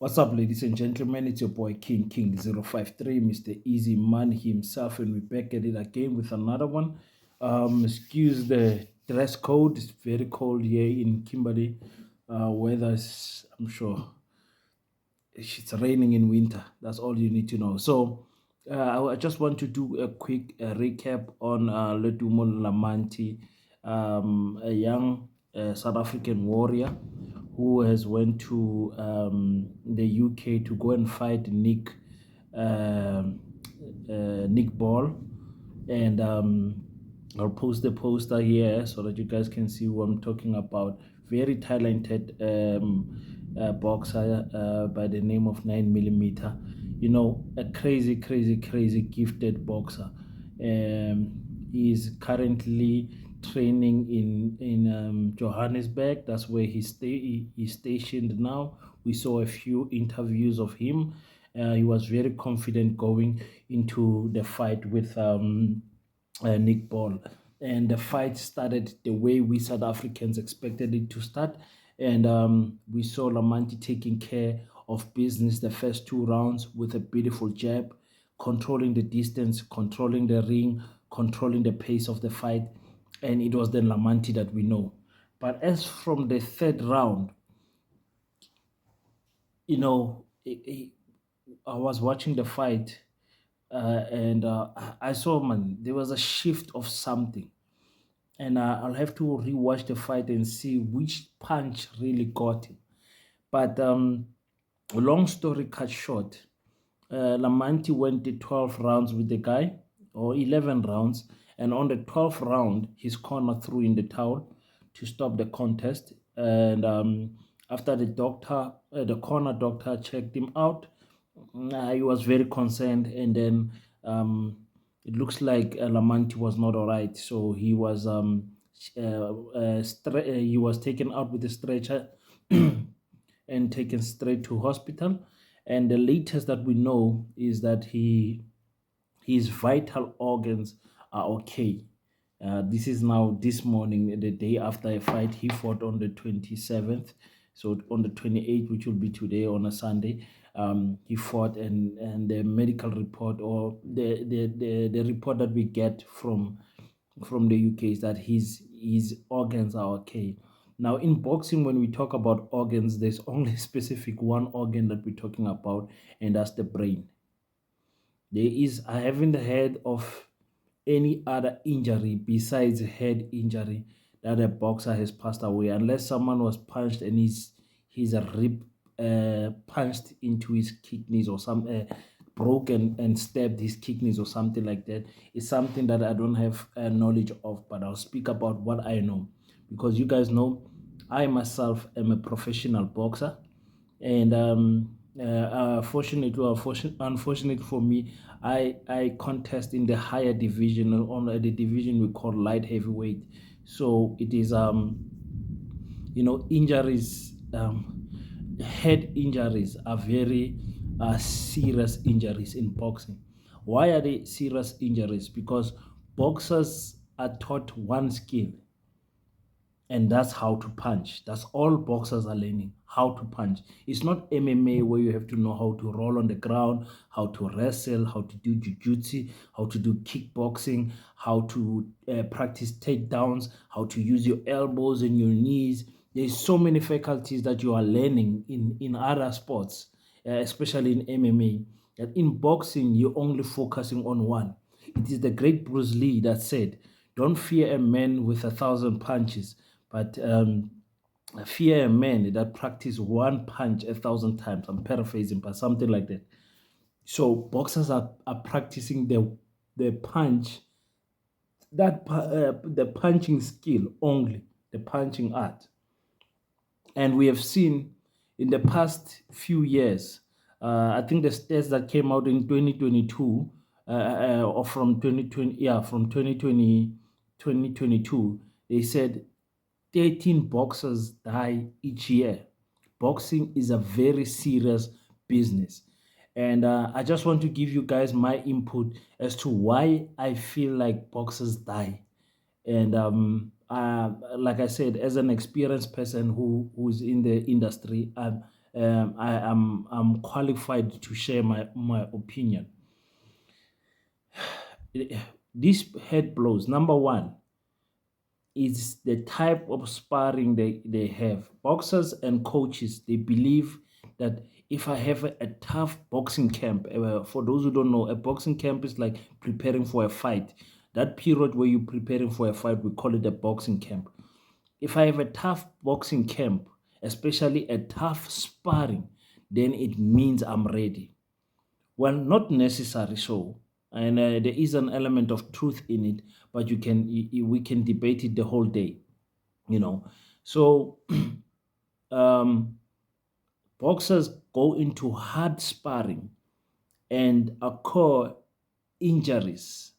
What's up, ladies and gentlemen? It's your boy King 053, Mr. Easy Man himself, and we're back at it again with another one. Excuse the dress code; it's very cold here in Kimberley. Weather's, I'm sure, it's raining in winter. That's all you need to know. So, I just want to do a quick recap on Ludumo Lamati, a young South African warrior who has went to the UK to go and fight Nick Ball, and I'll post the poster here so that you guys can see who I'm talking about. Very talented boxer by the name of 9 millimeter. You know, a crazy, crazy, crazy gifted boxer. He's currently training in Johannesburg. That's where he's stationed now. We saw a few interviews of him. He was very confident going into the fight with Nick Ball. And the fight started the way we South Africans expected it to start. And we saw Lamati taking care of business the first 2 rounds with a beautiful jab, controlling the distance, controlling the ring, controlling the pace of the fight. And it was then Lamati that we know. But as from the third round, you know, I was watching the fight and I saw, man, there was a shift of something. And I'll have to rewatch the fight and see which punch really got him. But long story cut short, Lamanti went the 12 rounds with the guy, or 11 rounds, and on the 12th round, his corner threw in the towel to stop the contest. And after the corner doctor checked him out, he was very concerned, and then it looks like Lamanti was not all right. So he was he was taken out with a stretcher and taken straight to hospital. And the latest that we know is that his vital organs are okay. This is now this morning, the day after a fight. He fought on the 27th. So on the 28th, which will be today on a Sunday, he fought, and the medical report, or the report that we get from the UK, is that his organs are okay. Now, in boxing, when we talk about organs, there's only specific one organ that we're talking about, and that's the brain. I haven't heard of any other injury besides head injury that a boxer has passed away, unless someone was punched and his rib punched into his kidneys, or some broken and stabbed his kidneys or something like that. It's something that I don't have knowledge of, but I'll speak about what I know, because you guys know I myself am a professional boxer. And fortunately, or unfortunately for me, I contest in the higher division, on the division we call light heavyweight. So it is injuries, head injuries are very serious injuries in boxing. Why are they serious injuries? Because boxers are taught one skill, and that's how to punch. That's all boxers are learning, how to punch. It's not MMA where you have to know how to roll on the ground, how to wrestle, how to do jiu-jitsu, how to do kickboxing, how to practice takedowns, how to use your elbows and your knees. There's so many faculties that you are learning in other sports, especially in MMA. And in boxing, you're only focusing on one. It is the great Bruce Lee that said, "Don't fear a man with 1,000 punches, but fear a man that practice one punch 1,000 times." I'm paraphrasing, but something like that. So boxers are practicing the punch, the punching skill only, the punching art. And we have seen in the past few years, I think the stats that came out in 2022, or from 2020, yeah, from 2020, 2022, they said 13 boxers die each year. Boxing is a very serious business. And I just want to give you guys my input as to why I feel like boxers die. And like I said, as an experienced person who's in the industry, I'm qualified to share my opinion. These head blows, number one, is the type of sparring they have. Boxers and coaches, they believe that if I have a tough boxing camp, for those who don't know, a boxing camp is like preparing for a fight. That period where you're preparing for a fight, we call it a boxing camp. If I have a tough boxing camp, especially a tough sparring, then it means I'm ready. Well, not necessary so, and there is an element of truth in it, but we can debate it the whole day, you know. So um, boxers go into hard sparring and occur injuries,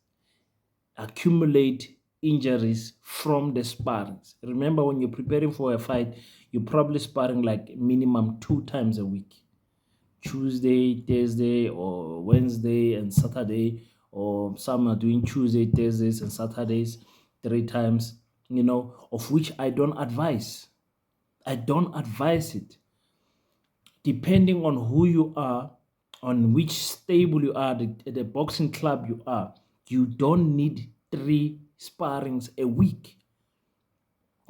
accumulate injuries from the sparrings. Remember, when you're preparing for a fight, you're probably sparring like minimum 2 times a week. Tuesday, Thursday, or Wednesday and Saturday, or some are doing Tuesday, Thursdays, and Saturdays 3 times, of which I don't advise. I don't advise it. Depending on who you are, on which stable you are, the boxing club you are, you don't need 3 sparrings a week.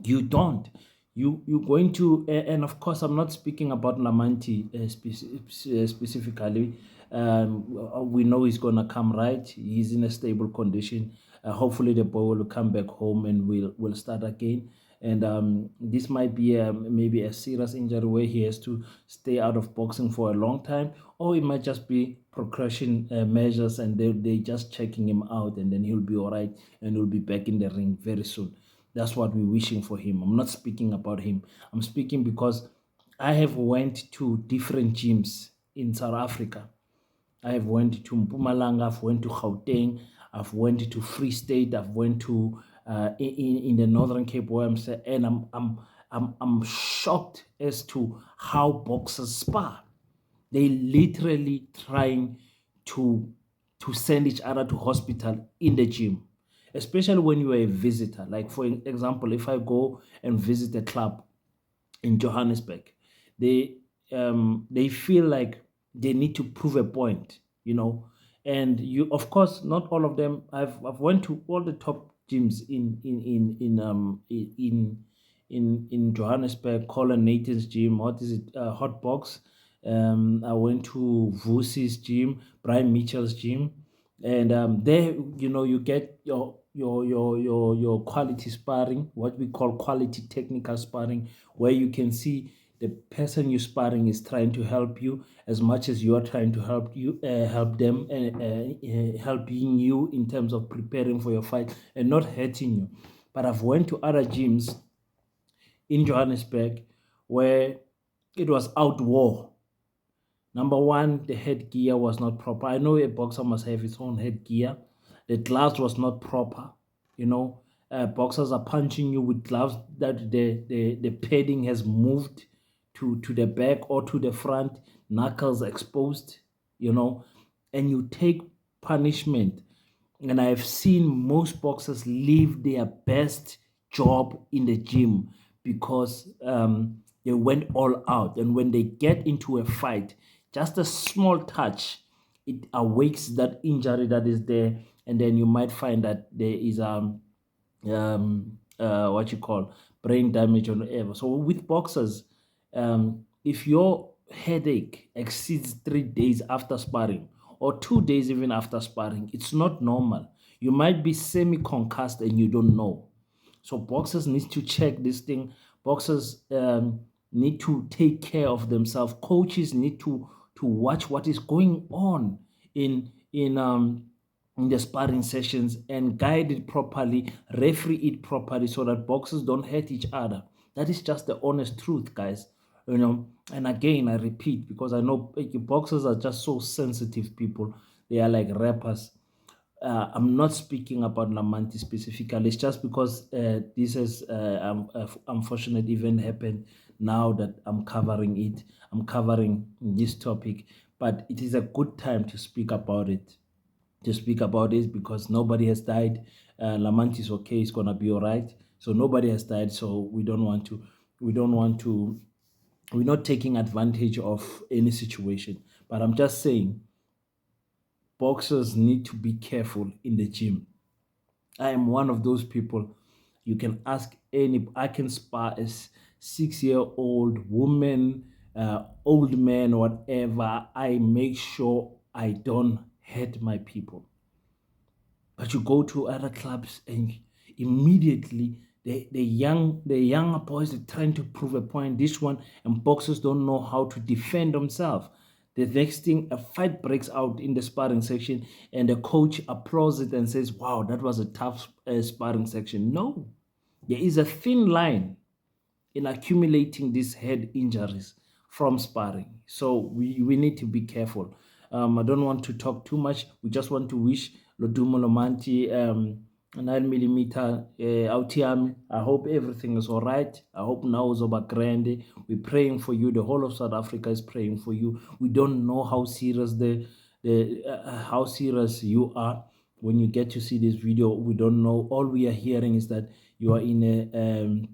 You don't. You're going to, and of course, I'm not speaking about Lamanti specifically. We know he's gonna come right. He's in a stable condition. Hopefully, the boy will come back home and will start again. And this might be maybe a serious injury where he has to stay out of boxing for a long time, or it might just be precaution measures, and they just checking him out, and then he'll be all right, and he'll be back in the ring very soon. That's what we're wishing for him. I'm not speaking about him. I'm speaking because I have went to different gyms in South Africa. I have went to Mpumalanga, I've went to Gauteng, I've went to Free State, I've went to in the Northern Cape where and I'm shocked as to how boxers spar. They literally trying to send each other to hospital in the gym, especially when you are a visitor. Like for example, if I go and visit a club in Johannesburg, they they feel like they need to prove a point, and you, of course, not all of them. I've went to all the top gyms in Johannesburg. Colin Nathan's gym, what is it, Hot Box. I went to Vusi's gym, Brian Mitchell's gym, and there, you get your quality sparring, what we call quality technical sparring, where you can see the person you're sparring is trying to help you as much as you are trying to help them, and helping you in terms of preparing for your fight and not hurting you. But I've went to other gyms in Johannesburg where it was out war. Number one, the headgear was not proper. I know a boxer must have his own headgear. The gloves was not proper. Boxers are punching you with gloves that the padding has moved to the back or to the front, knuckles exposed, and you take punishment. And I've seen most boxers leave their best job in the gym because they went all out. And when they get into a fight, just a small touch, it awakes that injury that is there. And then you might find that there is what you call brain damage or whatever. So with boxers, if your headache exceeds 3 days after sparring or 2 days even after sparring, it's not normal. You might be semi-concussed and you don't know. So boxers need to check this thing. Boxers need to take care of themselves. Coaches need to watch what is going on in the sparring sessions and guide it properly, referee it properly so that boxers don't hurt each other. That is just the honest truth, guys. And again, I repeat, because I know boxers are just so sensitive people. They are like rappers. I'm not speaking about Lamanti specifically. It's just because this has unfortunate event happened now that I'm covering it. I'm covering this topic, but it is a good time to speak about it. Because nobody has died. Lamanti is okay. It's gonna be all right. So nobody has died. So we don't want to We're not taking advantage of any situation, but I'm just saying boxers need to be careful in the gym. I am one of those people. You can ask any, I can spar a 6-year-old woman, old man, whatever. I make sure I don't hurt my people. But you go to other clubs and immediately the younger boys are trying to prove a point. This one, and boxers don't know how to defend themselves. The next thing, a fight breaks out in the sparring section, and the coach applauds it and says, "Wow, that was a tough sparring section." No, there is a thin line in accumulating these head injuries from sparring. So we need to be careful. I don't want to talk too much. We just want to wish Ludumo Lamati 9 millimeter Autiami. I hope everything is all right. I hope now is over grande. We're praying for you. The whole of South Africa is praying for you. We don't know how serious how serious you are when you get to see this video. We don't know. All we are hearing is that you are in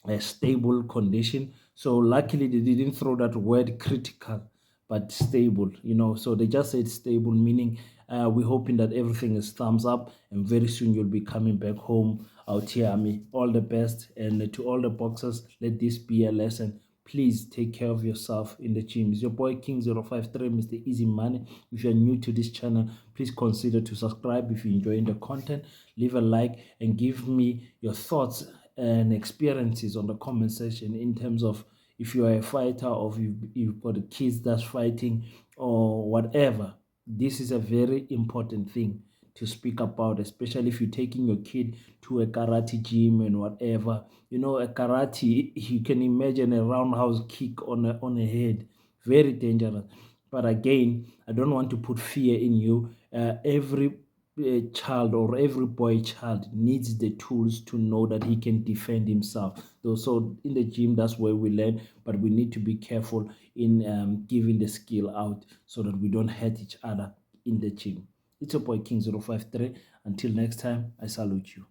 a stable condition. So luckily they didn't throw that word critical, but stable, So they just said stable, meaning we're hoping that everything is thumbs up, and very soon you'll be coming back home out here. I mean, all the best, and to all the boxers, let this be a lesson. Please take care of yourself in the gym. It's your boy King053, Mr. Easy Money. If you're new to this channel, please consider to subscribe. If you're enjoying the content, leave a like and give me your thoughts and experiences on the comment section, in terms of if you are a fighter, or if you've got kids that's fighting or whatever. This is a very important thing to speak about, especially if you're taking your kid to a karate gym and whatever. A karate, you can imagine a roundhouse kick on a head, very dangerous. But again, I don't want to put fear in you. Every child, or every boy child, needs the tools to know that he can defend himself. So in the gym, that's where we learn, but we need to be careful in giving the skill out so that we don't hurt each other in the gym. It's your boy King053. Until next time, I salute you.